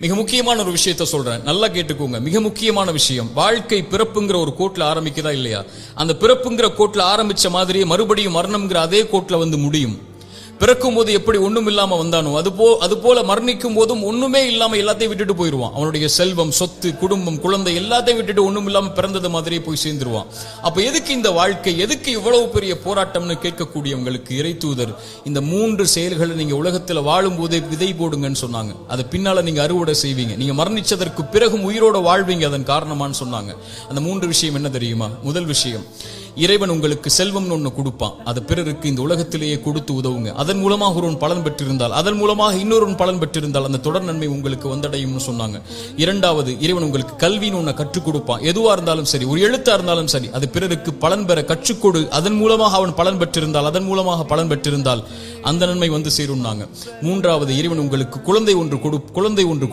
மிக முக்கியமான ஒரு விஷயத்த சொல்றேன், நல்லா கேட்டுக்கோங்க. மிக முக்கியமான விஷயம், வாழ்க்கை பிறப்புங்கிற ஒரு கோட்ல ஆரம்பிக்குதா இல்லையா? அந்த பிறப்புங்கிற கோட்ல ஆரம்பிச்ச மாதிரியே மறுபடியும் மரணம்ங்கிற அதே கோட்ல வந்து முடியும். பிறக்கும் போது எப்படி ஒண்ணும் இல்லாம வந்தானோ அது போல மரணிக்கும் போதும் ஒண்ணுமே இல்லாம எல்லாத்தையும் விட்டுட்டு போயிருவான். அவனுடைய செல்வம், சொத்து, குடும்பம், குழந்தை எல்லாத்தையும் விட்டுட்டு ஒண்ணும் இல்லாம பிறந்தது மாதிரியே போய் சேர்ந்துருவான். அப்ப எதுக்கு இந்த வாழ்க்கை, எதுக்கு இவ்வளவு பெரிய போராட்டம்னு கேட்கக்கூடியவங்களுக்கு இறை தூதர் இந்த 3 செயல்களை நீங்க உலகத்துல வாழும் போதே விதை போடுங்கன்னு சொன்னாங்க. அது பின்னால நீங்க அறுவடை செய்வீங்க, நீங்க மரணிச்சதற்கு பிறகும் உயிரோட வாழ்வீங்க, அதன் காரணமான்னு சொன்னாங்க. அந்த 3 விஷயம் என்ன தெரியுமா? முதல் விஷயம், இறைவன் உங்களுக்கு செல்வம்னு ஒண்ணு கொடுப்பான், அது பிறருக்கு இந்த உலகத்திலேயே கொடுத்து உதவுங்க. அதன் மூலமாக ஒருவன் பலன் பெற்றிருந்தால், அதன் மூலமாக இன்னொரு பலன் பெற்றிருந்தால் அந்த தொடர் நன்மை உங்களுக்கு வந்தடையும்னு சொன்னாங்க. இரண்டாவது, இறைவன் உங்களுக்கு கல்வின்னு ஒண்ணு கற்றுக் கொடுப்பான். எதுவா இருந்தாலும் சரி, ஒரு எழுத்தா இருந்தாலும் சரி, அது பிறருக்கு பலன் பெற கற்றுக்கொடு. அதன் மூலமாக அவன் பலன் பெற்றிருந்தால், அதன் மூலமாக பலன் பெற்றிருந்தால் அந்த நன்மை வந்து சேரும்னாங்க. மூன்றாவது, இறைவன் உங்களுக்கு குழந்தை ஒன்று